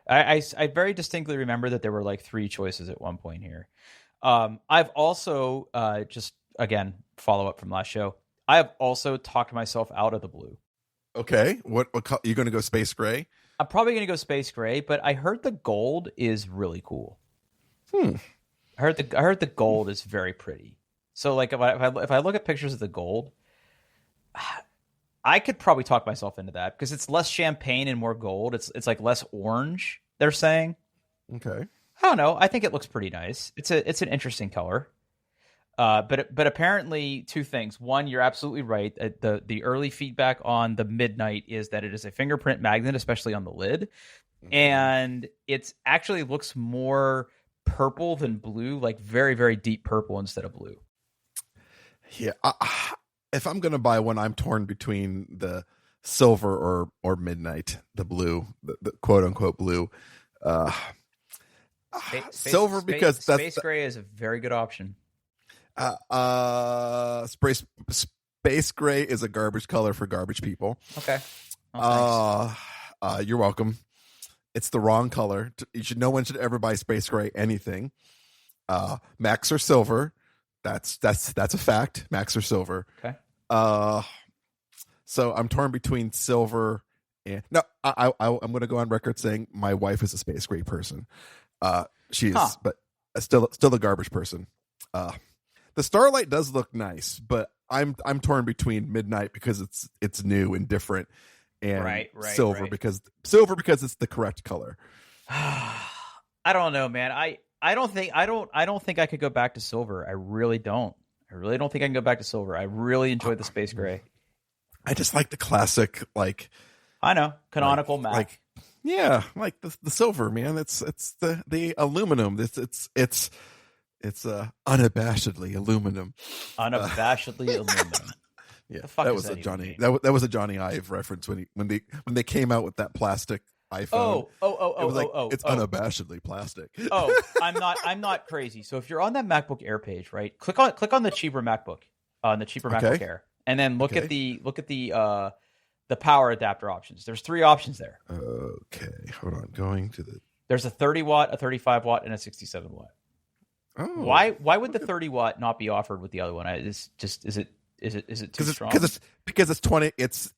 Speaker 2: I very distinctly remember that there were like 3 choices at one point here. I've also just again follow up from last show. I have also talked myself out of the blue.
Speaker 1: Okay, what you going to go space gray?
Speaker 2: I'm probably going to go space gray, but I heard the gold is really cool. I heard the gold is very pretty. So like if I look at pictures of the gold, I could probably talk myself into that because it's less champagne and more gold. It's like less orange, they're saying.
Speaker 1: Okay.
Speaker 2: I don't know. I think it looks pretty nice. It's an interesting color. But apparently 2 things. One, you're absolutely right. The early feedback on the Midnight is that it is a fingerprint magnet, especially on the lid. And it's actually looks more purple than blue, like very, very deep purple instead of blue.
Speaker 1: Yeah. If I'm going to buy one, I'm torn between the silver or Midnight, the blue, the quote unquote blue. Silver because
Speaker 2: space gray is a very good option.
Speaker 1: Space gray is a garbage color for garbage people.
Speaker 2: Okay.
Speaker 1: You're welcome. It's the wrong color. No one should ever buy space gray anything. Max or silver. That's a fact. Max or silver.
Speaker 2: Okay.
Speaker 1: So I'm torn between silver and no. I'm going to go on record saying my wife is a space gray person. She is, but still a garbage person. The Starlight does look nice, but I'm torn between Midnight because it's new and different, and silver because it's the correct color.
Speaker 2: I don't know, man. I don't think I could go back to silver. I really don't. I really don't think I can go back to silver. I really enjoyed the space gray.
Speaker 1: I just like the classic, like
Speaker 2: I know canonical Mac.
Speaker 1: Like yeah, like the silver, man. It's the aluminum. It's unabashedly aluminum.
Speaker 2: Unabashedly aluminum.
Speaker 1: Yeah, that was a Johnny. That was a Johnny Ive reference when they came out with that plastic iPhone. It's unabashedly plastic.
Speaker 2: I'm not crazy. So if you're on that MacBook Air page, right? Click on the cheaper MacBook, MacBook Air, and then look at the power adapter options. There's 3 options there.
Speaker 1: Okay, hold on. Going to the.
Speaker 2: There's a 30 watt, a 35 watt, and a 67 watt. Oh, why would the 30 watt not be offered with the other one? Is it too strong?
Speaker 1: Because it's 20. It's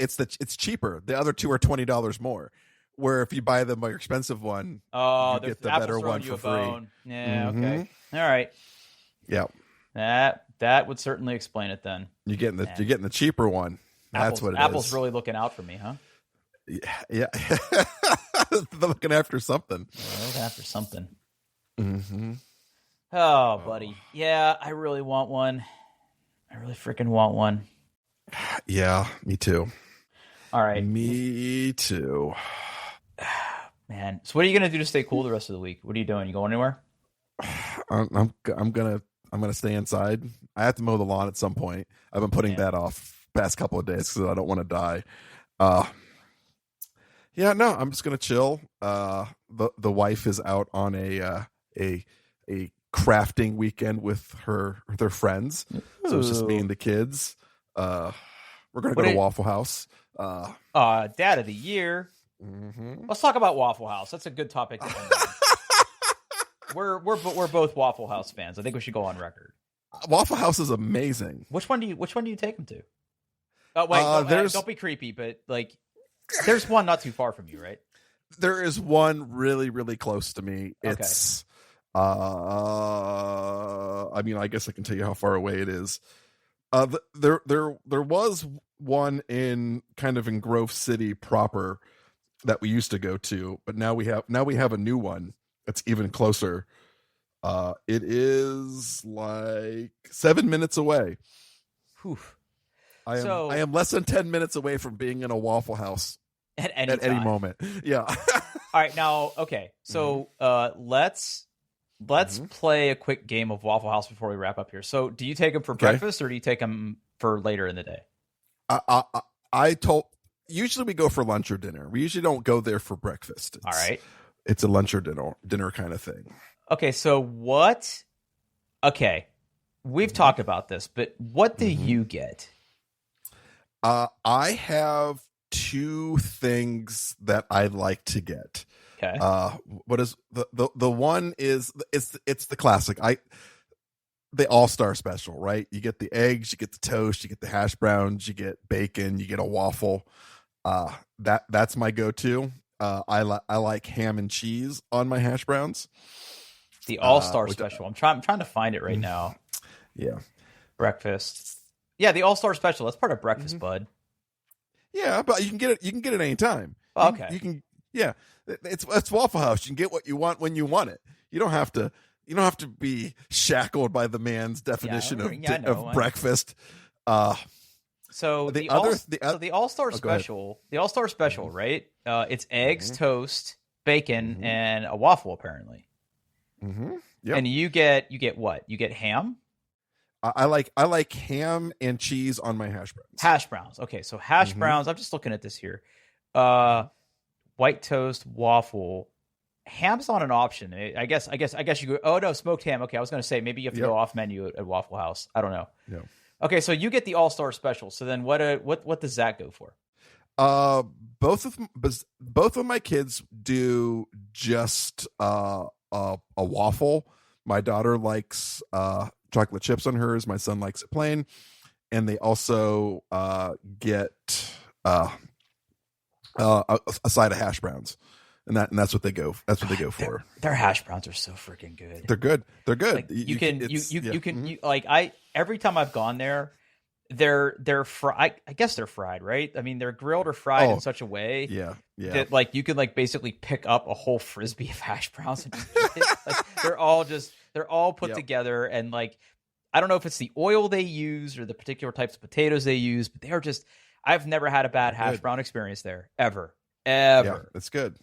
Speaker 1: cheaper. The other two are $20 more. Where if you buy the more expensive one, you get the better one for free.
Speaker 2: Yeah. Okay. All right.
Speaker 1: Yeah.
Speaker 2: That would certainly explain it then.
Speaker 1: You're getting the cheaper one. That's what it is.
Speaker 2: Apple's really looking out for me, huh?
Speaker 1: Yeah. They're looking after something.
Speaker 2: They're looking after something.
Speaker 1: Mm-hmm.
Speaker 2: Oh, buddy. Yeah, I really want one. I really freaking want one.
Speaker 1: Yeah, me too.
Speaker 2: All right.
Speaker 1: Me too.
Speaker 2: Man. So what are you going to do to stay cool the rest of the week? What are you doing? You going anywhere?
Speaker 1: I'm gonna stay inside. I have to mow the lawn at some point. I've been putting that off past couple of days because I don't want to die. Yeah, no, I'm just gonna chill. The wife is out on a crafting weekend with their friends, so it's just me and the kids. We're gonna go to Waffle House.
Speaker 2: Dad of the year.
Speaker 1: Mm-hmm.
Speaker 2: Let's talk about Waffle House. That's a good topic to end on. We're both Waffle House fans. I think we should go on record.
Speaker 1: Waffle House is amazing.
Speaker 2: Which one do you take them to? Oh wait, don't be creepy, but like, there's one not too far from you, right?
Speaker 1: There is one really, really close to me.
Speaker 2: Okay.
Speaker 1: It's I mean, I guess I can tell you how far away it is. There was one in Grove City proper that we used to go to, but now we have a new one that's even closer. It is like 7 minutes away.
Speaker 2: Whew.
Speaker 1: I am less than 10 minutes away from being in a Waffle House
Speaker 2: at any
Speaker 1: moment. Yeah.
Speaker 2: All right, now, okay. So let's play a quick game of Waffle House before we wrap up here. So do you take them for breakfast or do you take them for later in the day?
Speaker 1: Usually we go for lunch or dinner. We usually don't go there for breakfast.
Speaker 2: All right.
Speaker 1: It's a lunch or dinner kind of thing.
Speaker 2: Okay, so what? Okay, we've talked about this, but what do you get?
Speaker 1: I have two things that I like to get.
Speaker 2: Okay.
Speaker 1: What is the one is it's the classic. The all-star special, right? You get the eggs, you get the toast, you get the hash browns, you get bacon, you get a waffle. That's my go-to. I like ham and cheese on my hash browns.
Speaker 2: The all-star special. I'm trying to find it right now.
Speaker 1: Yeah.
Speaker 2: Breakfast. Yeah, the all-star special. That's part of breakfast, bud.
Speaker 1: Yeah, but you can get it. You can get it anytime.
Speaker 2: Oh, okay.
Speaker 1: You can. Yeah, it's Waffle House. You can get what you want when you want it. You don't have to be shackled by the man's definition of breakfast.
Speaker 2: So the all-star special. The all-star special, right? It's eggs, toast, bacon, and a waffle, apparently.
Speaker 1: Mm-hmm. Yep.
Speaker 2: And you get what? You get ham?
Speaker 1: I like ham and cheese on my hash browns.
Speaker 2: Hash browns. Okay, so hash browns. I'm just looking at this here. White toast, waffle. Ham's not an option. I guess you go. Oh no, smoked ham. Okay, I was going to say maybe you have to go off menu at Waffle House. I don't know.
Speaker 1: Yeah.
Speaker 2: Okay, so you get the all-star special. So then what does that go for?
Speaker 1: Both of my kids do just a waffle. My daughter likes chocolate chips on hers. My son likes it plain, and they also get a side of hash browns, and that's what they go. That's what they go for.
Speaker 2: Their hash browns are so freaking good.
Speaker 1: They're good. They're good.
Speaker 2: Like, you can every time I've gone there, they're fried. I guess they're fried, right? I mean, they're grilled or fried in such a way, that like you can like basically pick up a whole frisbee of hash browns and eat it. Like, they're all put together, and like I don't know if it's the oil they use or the particular types of potatoes they use, but they are just. I've never had a bad hash brown experience there ever.
Speaker 1: Yeah, that's good.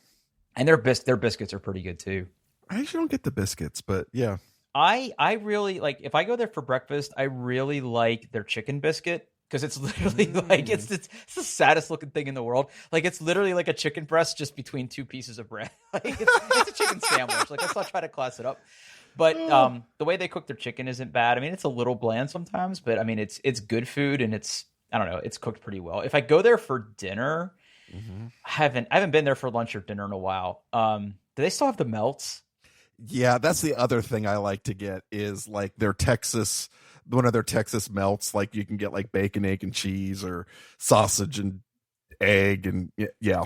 Speaker 2: And their biscuits are pretty good too.
Speaker 1: I actually don't get the biscuits, but yeah.
Speaker 2: I really like if I go there for breakfast, I really like their chicken biscuit because it's literally like it's the saddest looking thing in the world. Like it's literally like a chicken breast just between two pieces of bread. Like it's a chicken sandwich. Like let's not try to class it up. But the way they cook their chicken isn't bad. I mean, it's a little bland sometimes, but I mean it's good food and it's I don't know, it's cooked pretty well. If I go there for dinner, I haven't been there for lunch or dinner in a while. Do they still have the melts?
Speaker 1: Yeah, that's the other thing I like to get is like their Texas one of their Texas melts. Like you can get like bacon, egg, and cheese, or sausage and egg, and yeah,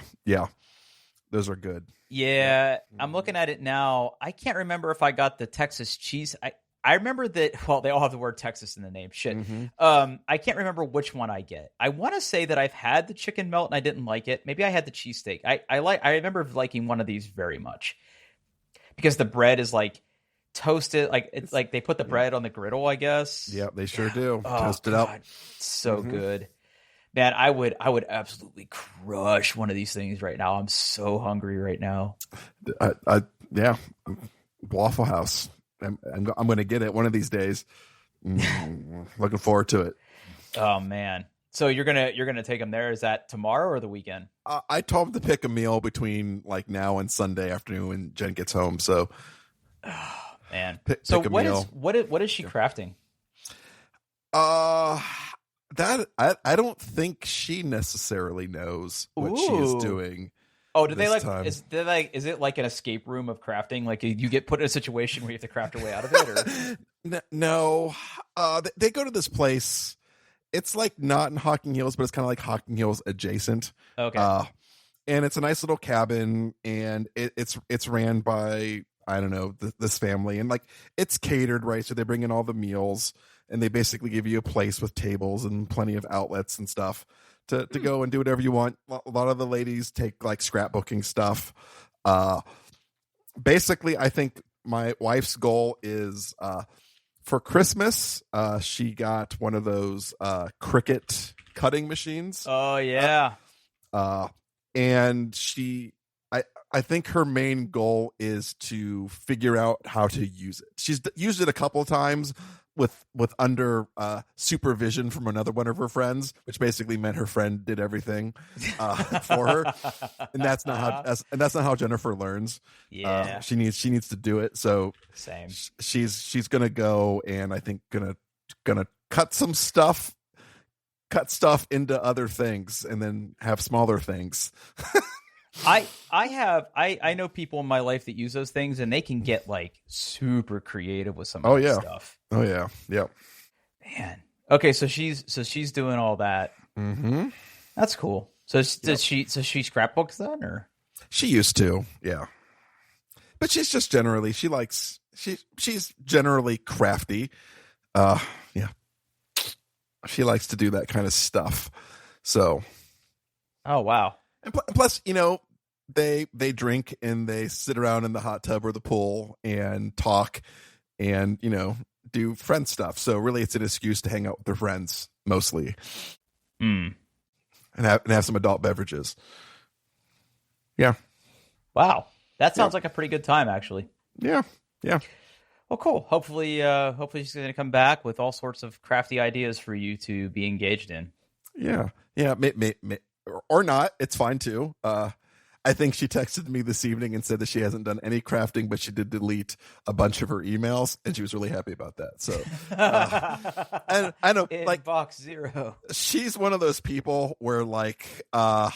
Speaker 1: those are good.
Speaker 2: Yeah, I'm looking at it now. I can't remember if I got the Texas cheese. I remember that. Well, they all have the word Texas in the name. Shit. I can't remember which one I get. I want to say that I've had the chicken melt and I didn't like it. Maybe I had the cheesesteak. I remember liking one of these very much because the bread is like toasted. Like it's like they put the bread on the griddle, I guess.
Speaker 1: Yeah, they sure do.
Speaker 2: Oh,
Speaker 1: Toast it up.
Speaker 2: So good. Man, I would absolutely crush one of these things right now. I'm so hungry right now.
Speaker 1: Yeah, Waffle House. I'm going to get it one of these days. Looking forward to it.
Speaker 2: Oh man! So you're gonna take them there? Is that tomorrow or the weekend?
Speaker 1: I told him to pick a meal between like now and Sunday afternoon when Jen gets home. So,
Speaker 2: man.
Speaker 1: Pick a
Speaker 2: what
Speaker 1: meal.
Speaker 2: What is she crafting?
Speaker 1: That I don't think she necessarily knows what she is doing.
Speaker 2: Oh, is it like an escape room of crafting? Like you get put in a situation where you have to craft your way out of it? Or
Speaker 1: no, they go to this place. It's like not in Hocking Hills, but it's kind of like Hocking Hills adjacent.
Speaker 2: Okay,
Speaker 1: and it's a nice little cabin, and it's ran by I don't know this family, and like it's catered, right? So they bring in all the meals. And they basically give you a place with tables and plenty of outlets and stuff to go and do whatever you want. A lot of the ladies take like scrapbooking stuff. Basically, I think my wife's goal is for Christmas, she got one of those Cricut cutting machines.
Speaker 2: Oh, yeah.
Speaker 1: And I think her main goal is to figure out how to use it. She's used it a couple of times with under supervision from another one of her friends, which basically meant her friend did everything for her, and that's not how Jennifer learns.
Speaker 2: Yeah,
Speaker 1: she needs to do it. So
Speaker 2: same.
Speaker 1: She's gonna go and I think gonna cut stuff into other things and then have smaller things.
Speaker 2: I know people in my life that use those things and they can get like super creative with some of this stuff.
Speaker 1: Oh yeah. Yep.
Speaker 2: Man. Okay, so she's doing all that.
Speaker 1: Mm-hmm.
Speaker 2: That's cool. So she scrapbooks then, or
Speaker 1: she used to, yeah. But she's just generally she's generally crafty. Yeah. She likes to do that kind of stuff. So.
Speaker 2: Oh wow.
Speaker 1: And plus, they drink and they sit around in the hot tub or the pool and talk and, do friend stuff. So really it's an excuse to hang out with their friends mostly. And have some adult beverages. Yeah.
Speaker 2: Wow. That sounds like a pretty good time, actually.
Speaker 1: Yeah. Yeah.
Speaker 2: Well, cool. Hopefully she's going to come back with all sorts of crafty ideas for you to be engaged in.
Speaker 1: Yeah. Yeah. Or not. It's fine too. I think she texted me this evening and said that she hasn't done any crafting, but she did delete a bunch of her emails, and she was really happy about that. So, and I know, like
Speaker 2: box 0.
Speaker 1: She's one of those people where, like,
Speaker 2: no.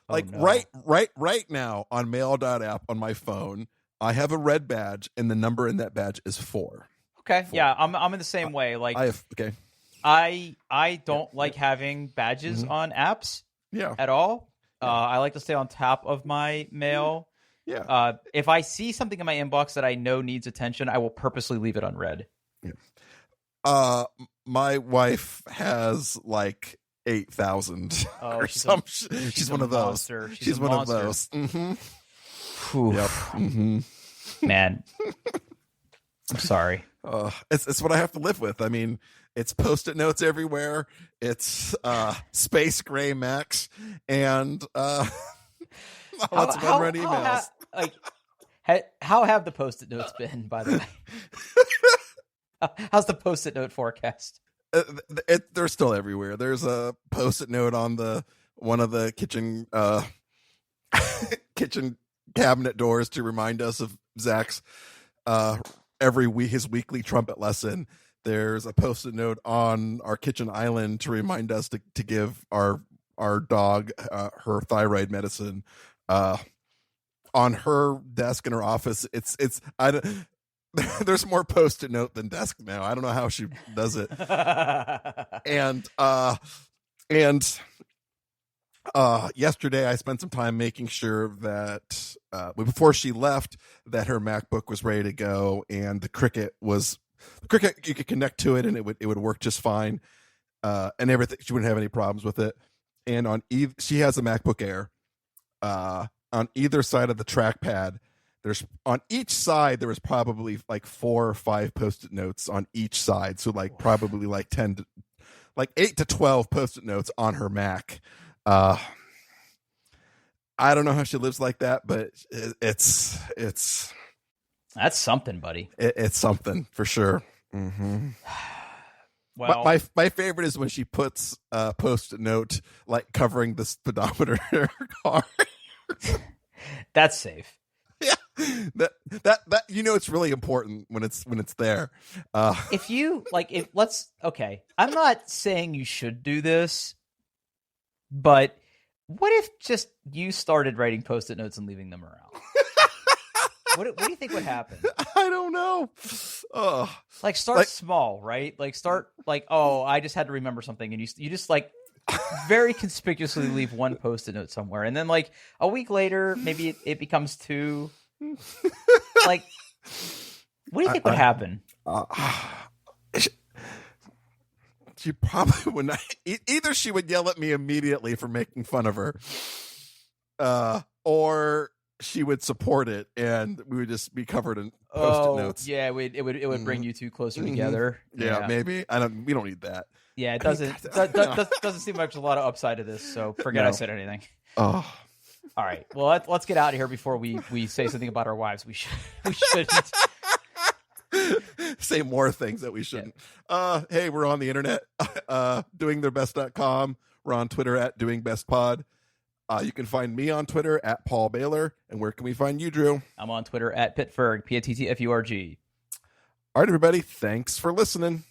Speaker 1: right now on mail.app on my phone, I have a red badge, and the number in that badge is 4.
Speaker 2: Okay, 4. Yeah, I'm in the same way. Like, I don't like having badges on apps.
Speaker 1: Yeah,
Speaker 2: at all. I like to stay on top of my mail.
Speaker 1: Yeah.
Speaker 2: If I see something in my inbox that I know needs attention, I will purposely leave it unread.
Speaker 1: Yeah. My wife has like 8,000.
Speaker 2: Oh,
Speaker 1: she's one of those. She's one of those.
Speaker 2: Mm-hmm.
Speaker 1: Yep. Mm-hmm.
Speaker 2: Man, I'm sorry.
Speaker 1: It's what I have to live with. I mean, it's Post-it notes everywhere. It's Space Gray Max and lots of unread emails.
Speaker 2: How have the Post-it notes been, by the way? How's the Post-it note forecast?
Speaker 1: They're still everywhere. There's a Post-it note on one of the kitchen kitchen cabinet doors to remind us of Zach's his weekly trumpet lesson. There's a Post-it note on our kitchen island to remind us to give our dog her thyroid medicine. On her desk in her office, there's more Post-it note than desk now. I don't know how she does it. and yesterday I spent some time making sure that before she left that her MacBook was ready to go, and the Cricket you could connect to it and it would work just fine, and everything. She wouldn't have any problems with it. And she has a MacBook Air. On either side of the trackpad, on each side there was probably like 4 or 5 Post-it notes on each side. So like probably like 8 to 12 Post-it notes on her Mac. I don't know how she lives like that, but it's
Speaker 2: that's something, buddy.
Speaker 1: It's something for sure. Mm-hmm.
Speaker 2: Well,
Speaker 1: my favorite is when she puts a Post-it note like covering the speedometer in her car.
Speaker 2: That's safe.
Speaker 1: Yeah, that it's really important when it's there.
Speaker 2: If you I'm not saying you should do this, but what if just you started writing Post-it notes and leaving them around? What do you think would happen?
Speaker 1: I don't know.
Speaker 2: Start small, right? Start I just had to remember something, and you just very conspicuously leave one Post-it note somewhere, and then a week later, maybe it becomes 2. What do you think would happen?
Speaker 1: She probably would not. Either she would yell at me immediately for making fun of her, or she would support it, and we would just be covered in Post-it notes.
Speaker 2: Yeah, it would bring you two closer together.
Speaker 1: Yeah, maybe. We don't need that.
Speaker 2: Yeah, it doesn't seem like there's a lot of upside to this. So forget I said anything.
Speaker 1: Oh.
Speaker 2: All right. Well, let's get out of here before we say something about our wives. We shouldn't.
Speaker 1: Say more things that we shouldn't. Yeah. Hey, we're on the internet. Doingtheirbest.com. We're on Twitter at doingbestpod. You can find me on Twitter at Paul Baylor. And where can we find you, Drew?
Speaker 2: I'm on Twitter at Pittfurg, Pittfurg.
Speaker 1: All right, everybody. Thanks for listening.